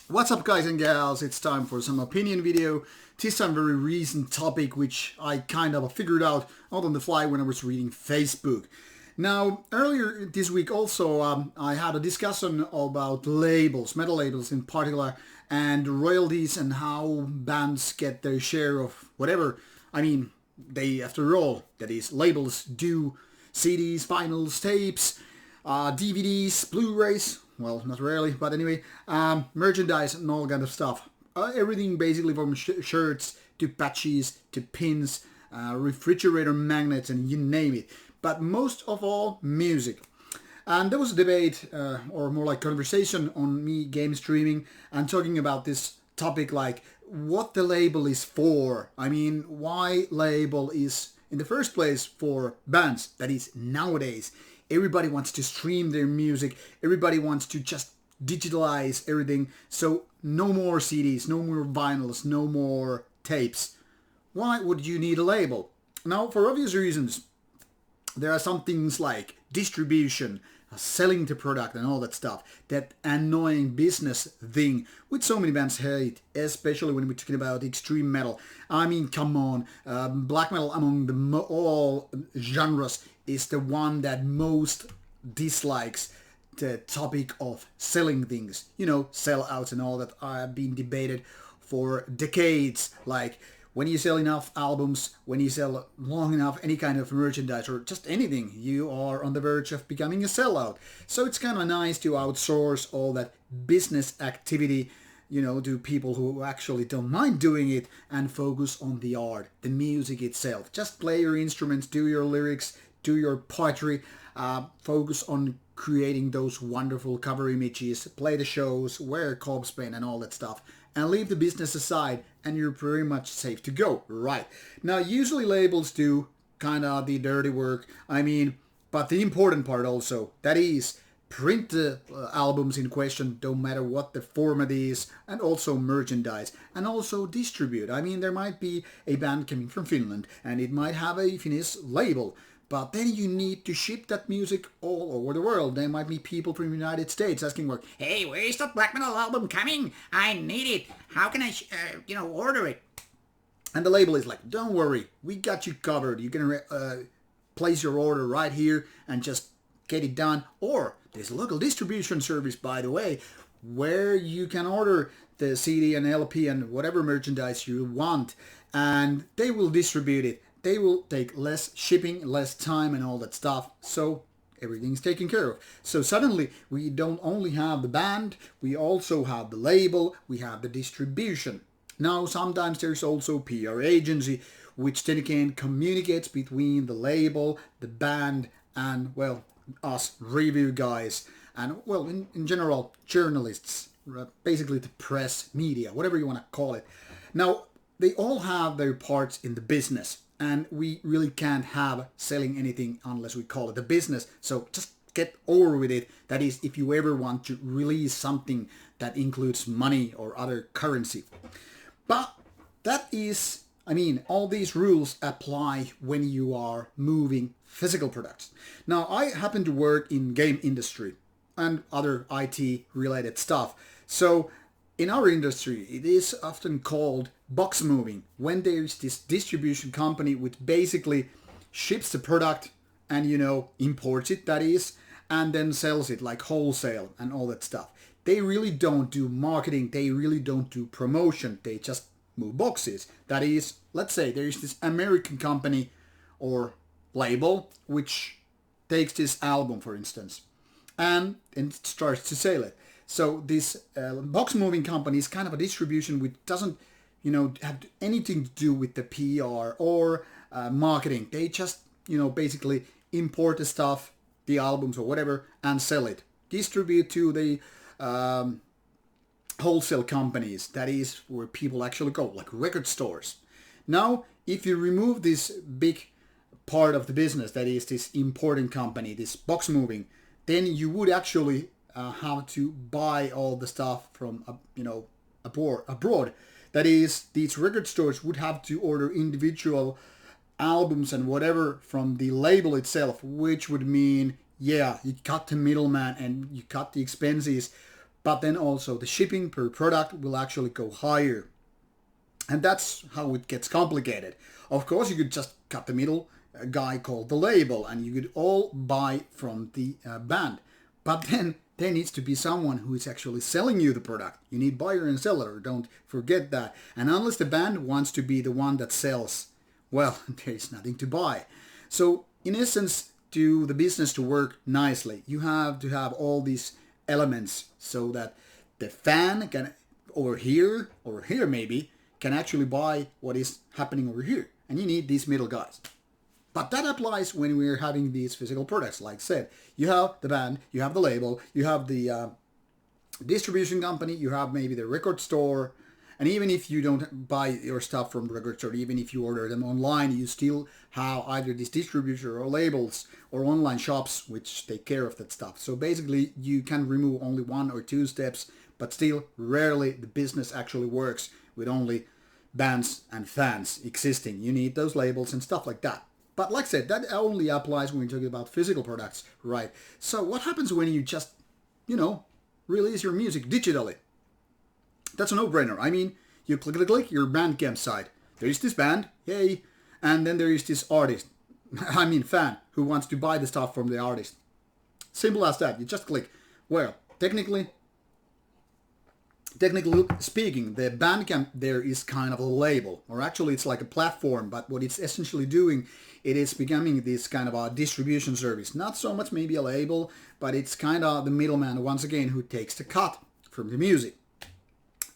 What's up, guys and gals? It's time for some opinion video. This time very recent topic which I kind of figured out on the fly when I was reading Facebook. Now, earlier this week also I had a discussion about labels, metal labels in particular, and royalties and how bands get their share of whatever. I mean, they, after all, that is, labels do CDs, vinyls, tapes, DVDs, Blu-rays, well, not really, but anyway, merchandise and all kind of stuff. Everything basically from shirts to patches to pins, refrigerator magnets, and you name it. But most of all, music. And there was a debate, or more like conversation on me game streaming and talking about this topic, like what the label is for. I mean, why label is in the first place for bands. That is, nowadays everybody wants to stream their music. Everybody wants to just digitalize everything. So no more CDs, no more vinyls, no more tapes. Why would you need a label? Now, for obvious reasons, there are some things like distribution, selling the product and all that stuff. That annoying business thing which so many bands hate, especially when we're talking about extreme metal. I mean, come on, black metal among all genres is the one that most dislikes the topic of selling things. You know, sellouts and all that are being debated for decades. Like, when you sell enough albums, when you sell long enough any kind of merchandise or just anything, you are on the verge of becoming a sellout. So it's kind of nice to outsource all that business activity, you know, to people who actually don't mind doing it and focus on the art, the music itself. Just play your instruments, do your lyrics, do your poetry, focus on creating those wonderful cover images, play the shows, wear corpse paint and all that stuff, and leave the business aside, and you're pretty much safe to go. Right. Now, usually labels do kind of the dirty work, I mean, but the important part also, that is, print the albums in question, no matter what the format is, and also merchandise, and also distribute. I mean, there might be a band coming from Finland, and it might have a Finnish label, but then you need to ship that music all over the world. There might be people from the United States asking, like, hey, where is that black metal album coming? I need it. How can I, order it? And the label is like, don't worry, we got you covered. You can place your order right here and just get it done. Or there's a local distribution service, by the way, where you can order the CD and LP and whatever merchandise you want, and they will distribute it. They will take less shipping, less time and all that stuff, so everything's taken care of. So suddenly we don't only have the band, we also have the label, we have the distribution. Now sometimes there's also PR agency, which then again communicates between the label, the band, and, well, us review guys, and, well, in general, journalists, basically the press, media, whatever you want to call it. Now, they all have their parts in the business, and we really can't have selling anything unless we call it a business. So just get over with it. That is, if you ever want to release something that includes money or other currency. But that is, I mean, all these rules apply when you are moving physical products. Now, I happen to work in game industry and other IT related stuff. So in our industry, it is often called box moving, when there is this distribution company which basically ships the product and, imports it, that is, and then sells it like wholesale and all that stuff. They really don't do marketing, they really don't do promotion, they just move boxes. That is, let's say there is this American company or label which takes this album, for instance, and it starts to sell it. So this box moving company is kind of a distribution which doesn't, have anything to do with the PR or marketing. They just, basically import the stuff, the albums or whatever, and sell it. Distribute to the wholesale companies. That is where people actually go, like record stores. Now, if you remove this big part of the business, that is this importing company, this box moving, then you would actually have to buy all the stuff from, abroad. That is, these record stores would have to order individual albums and whatever from the label itself, which would mean, yeah, you cut the middleman and you cut the expenses. but then also the shipping per product will actually go higher. And that's how it gets complicated. Of course, you could just cut the middle guy called the label, and you could all buy from the band. But then there needs to be someone who is actually selling you the product. You need buyer and seller, don't forget that. And unless the band wants to be the one that sells, well, there's nothing to buy. So in essence, to the business to work nicely, you have to have all these elements so that the fan can over here maybe can actually buy what is happening over here. And you need these middle guys. But that applies when we're having these physical products. Like I said, you have the band, you have the label, you have the distribution company, you have maybe the record store. And even if you don't buy your stuff from the record store, even if you order them online, you still have either this distributor or labels or online shops which take care of that stuff. So basically, you can remove only 1 or 2 steps, but still rarely the business actually works with only bands and fans existing. You need those labels and stuff like that. But like I said, that only applies when you're talking about physical products, right? So what happens when you just, release your music digitally? That's a no-brainer. I mean, you click your Bandcamp site. There is this band, yay, and then there is this artist, fan, who wants to buy the stuff from the artist. Simple as that. You just click. Well, technically speaking, the Bandcamp there is kind of a label, or actually it's like a platform, but what it's essentially doing, it is becoming this kind of a distribution service. Not so much maybe a label, but it's kind of the middleman, once again, who takes the cut from the music.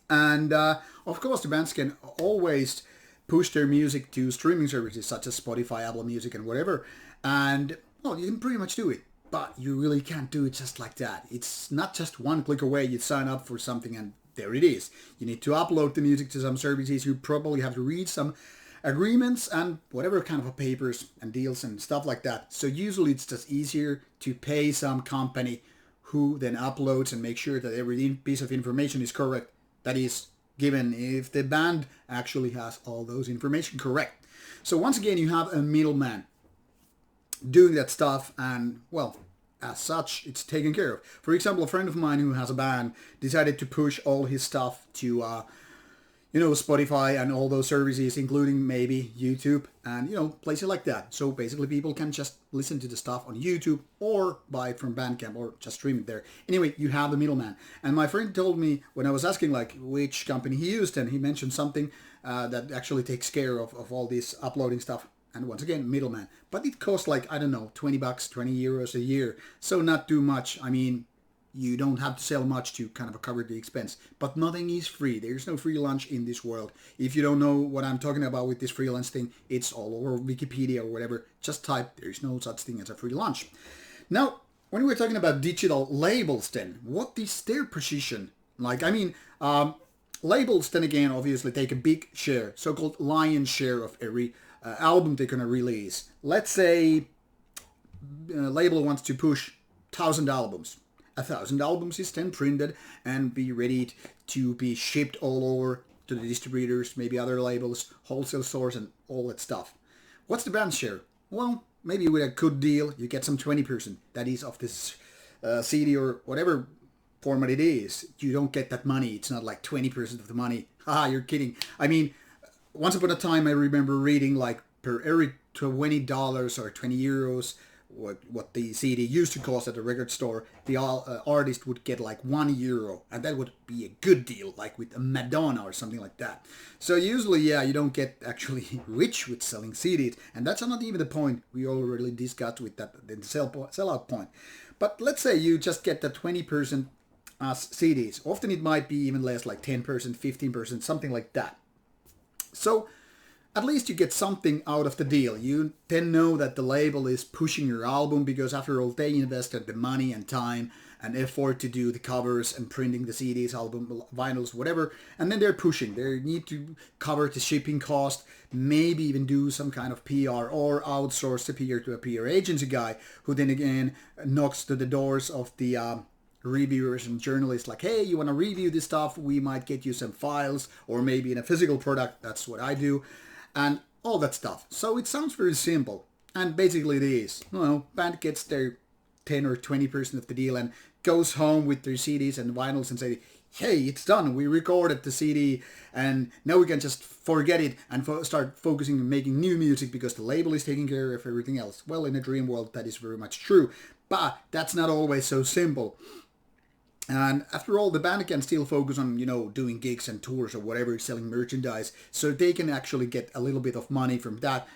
And of course, the bands can always push their music to streaming services such as Spotify, Apple Music, and whatever. And, well, you can pretty much do it. But you really can't do it just like that. It's not just one click away. You sign up for something and there it is. You need to upload the music to some services. You probably have to read some agreements and whatever kind of papers and deals and stuff like that. So usually it's just easier to pay some company who then uploads and make sure that every piece of information is correct. That is given if the band actually has all those information correct. So once again, you have a middleman doing that stuff, and well, as such, it's taken care of. For example, a friend of mine who has a band decided to push all his stuff to Spotify and all those services, including maybe YouTube and places like that. So basically people can just listen to the stuff on YouTube or buy it from Bandcamp or just stream it there. Anyway, you have the middleman. And my friend told me when I was asking which company he used, and he mentioned something that actually takes care of all this uploading stuff. And once again, middleman. But it costs $20, 20 euros a year. So not too much. I mean, you don't have to sell much to kind of cover the expense. But nothing is free. There's no free lunch in this world. If you don't know what I'm talking about with this freelance thing, it's all over Wikipedia or whatever. Just type, there's no such thing as a free lunch. Now, when we're talking about digital labels then, what is their position? Labels then again obviously take a big share, so-called lion's share of every album they're going to release. Let's say a label wants to push 1,000 albums. 1,000 albums is then printed and be ready to be shipped all over to the distributors, maybe other labels, wholesale stores, and all that stuff. What's the band's share? Well, maybe with a good deal, you get some 20%. That is of this CD or whatever format it is. You don't get that money. It's not like 20% of the money. Haha, you're kidding. I mean, once upon a time, I remember reading per every $20 or 20 euros, what the CD used to cost at the record store, the artist would get €1, and that would be a good deal, like with a Madonna or something like that. So usually, you don't get actually rich with selling CDs, and that's not even the point we already discussed with that the sellout point. But let's say you just get the 20% as CDs. Often it might be even less, like 10%, 15%, something like that. So at least you get something out of the deal. You then know that the label is pushing your album because after all they invested the money and time and effort to do the covers and printing the CDs, album, vinyls, whatever, and then they're pushing. They need to cover the shipping cost, maybe even do some kind of PR or outsource the PR to a PR agency guy who then again knocks to the doors of the reviewers and journalists like, hey, you want to review this stuff? We might get you some files or maybe in a physical product. That's what I do. And all that stuff. So it sounds very simple. And basically it is. Band gets their 10 or 20% of the deal and goes home with their CDs and vinyls and say, hey, it's done. We recorded the CD and now we can just forget it and start focusing on making new music because the label is taking care of everything else. Well, in a dream world, that is very much true. But that's not always so simple. And after all, the band can still focus on, doing gigs and tours or whatever, selling merchandise. So they can actually get a little bit of money from that,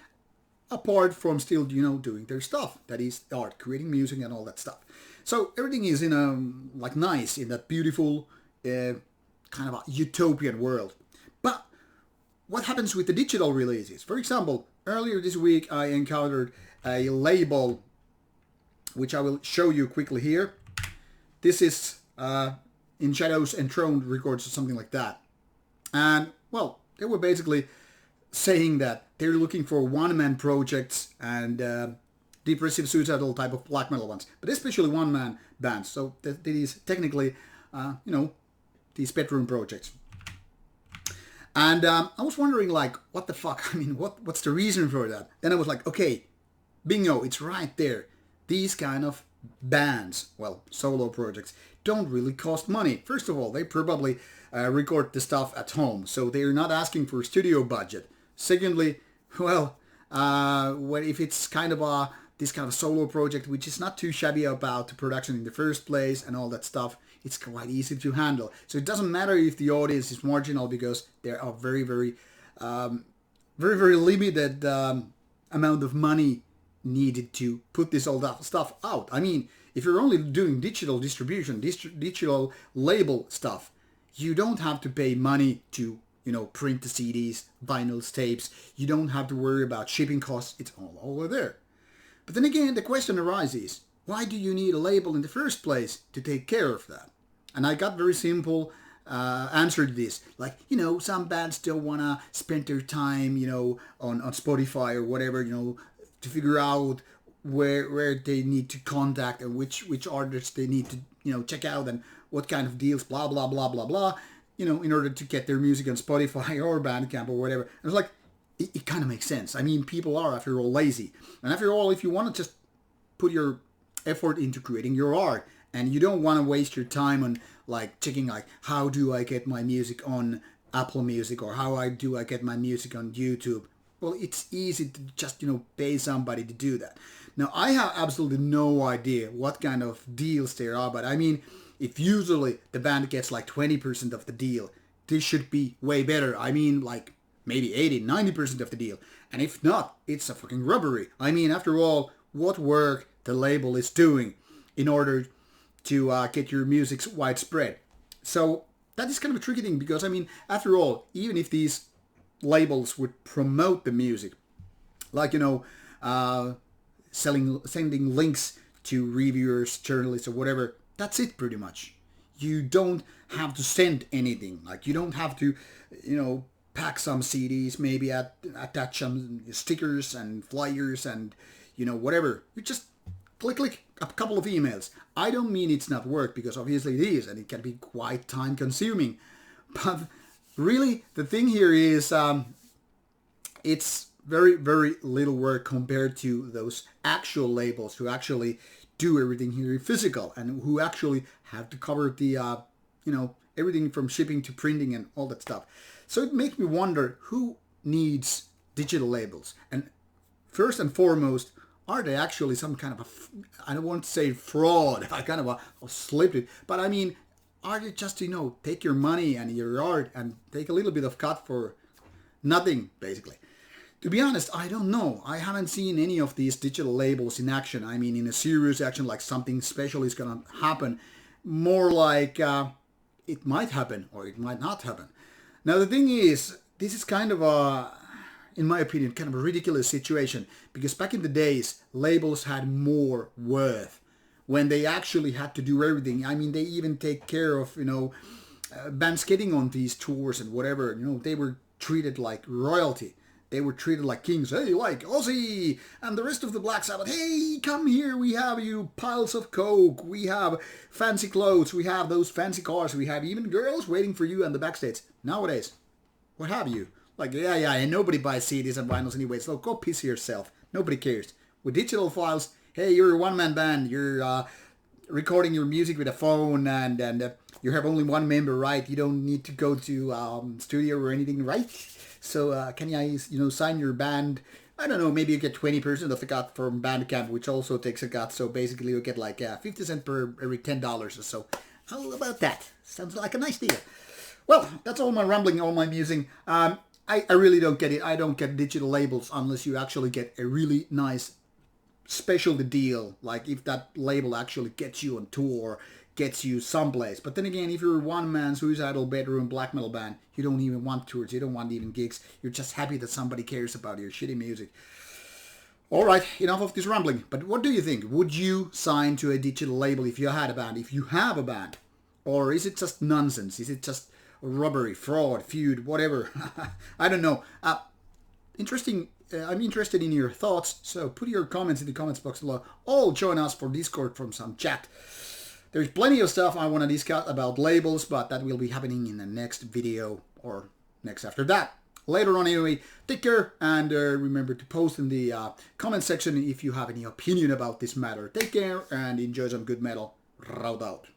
apart from still, doing their stuff. That is art, creating music and all that stuff. So everything is nice in that beautiful kind of a utopian world. But what happens with the digital releases? For example, earlier this week I encountered a label, which I will show you quickly here. This is In Shadows Enthroned Records or something like that. And, well, they were basically saying that they're looking for one-man projects and depressive, suicidal type of black metal ones, but especially one-man bands. So that is technically, these bedroom projects. And I was wondering, what the fuck? I mean, what's the reason for that? Then I was like, okay, bingo, it's right there. These kind of bands, well, solo projects, don't really cost money. First of all, they probably record the stuff at home, so they're not asking for a studio budget. Secondly, well, if it's kind of this kind of solo project, which is not too shabby about the production in the first place and all that stuff, it's quite easy to handle. So it doesn't matter if the audience is marginal because there are very, very limited amount of money needed to put this all that stuff out. I mean, if you're only doing digital distribution, digital label stuff, you don't have to pay money to, print the CDs, vinyls, tapes. You don't have to worry about shipping costs. It's all over there. But then again, the question arises, why do you need a label in the first place to take care of that? And I got very simple answer to this. Some bands don't want to spend their time, on Spotify or whatever, to figure out where they need to contact and which artists they need to, check out and what kind of deals, blah, blah, blah, blah, blah, in order to get their music on Spotify or Bandcamp or whatever. And it's like, it kind of makes sense. I mean, people are, after all, lazy. And after all, if you want to just put your effort into creating your art and you don't want to waste your time on checking how do I get my music on Apple Music or how do I get my music on YouTube, well, it's easy to just, pay somebody to do that. Now, I have absolutely no idea what kind of deals there are, but I mean, if usually the band gets 20% of the deal, this should be way better. I mean, maybe 80, 90% of the deal. And if not, it's a fucking robbery. I mean, after all, what work the label is doing in order to get your music widespread. So that is kind of a tricky thing because, I mean, after all, even if these labels would promote the music, sending links to reviewers, journalists or whatever, that's it pretty much. You don't have to send anything. You don't have to, pack some CDs, maybe attach some stickers and flyers and, whatever. You just click a couple of emails. I don't mean it's not work because obviously it is and it can be quite time consuming. But really the thing here is it's very, very little work compared to those actual labels who actually do everything here physical and who actually have to cover the, everything from shipping to printing and all that stuff. So it makes me wonder who needs digital labels. And first and foremost, are they actually some kind of I don't want to say fraud, I kind of slipped it, but I mean, are they just, take your money and your art and take a little bit of cut for nothing, basically? To be honest, I don't know. I haven't seen any of these digital labels in action. I mean, in a serious action, like something special is going to happen. More like it might happen or it might not happen. Now, the thing is, this is kind of in my opinion, kind of a ridiculous situation. Because back in the days, labels had more worth when they actually had to do everything. I mean, they even take care of, bands getting on these tours and whatever. They were treated like royalty. They were treated like kings. Hey, like Ozzy and the rest of the Black Sabbath. Hey, come here. We have you piles of coke. We have fancy clothes. We have those fancy cars. We have even girls waiting for you on the backstage. Nowadays, what have you? Yeah, and nobody buys CDs and vinyls anyway. So go piss yourself. Nobody cares. With digital files, hey, you're a one-man band. You're recording your music with a phone and you have only one member, right? You don't need to go to studio or anything, right? So can I, sign your band? I don't know, maybe you get 20% of the cut from Bandcamp, which also takes a cut. So basically you get like 50 cents per every $10 or so. How about that? Sounds like a nice deal. Well, that's all my rambling, all my musing. I really don't get it. I don't get digital labels unless you actually get a really nice specialty deal. Like if that label actually gets you on tour, gets you someplace. But then again, if you're a one-man suicidal bedroom black metal band, you don't even want tours. You don't want even gigs. You're just happy that somebody cares about your shitty music. All right, enough of this rambling. But what do you think? Would you sign to a digital label if you had a band? If you have a band? Or is it just nonsense? Is it just robbery, fraud, feud, whatever? I don't know. Interesting. I'm interested in your thoughts, so put your comments in the comments box below. Or join us for Discord from some chat. There's plenty of stuff I want to discuss about labels, but that will be happening in the next video or next after that. Later on anyway, take care and remember to post in the comment section if you have any opinion about this matter. Take care and enjoy some good metal. Rauta out.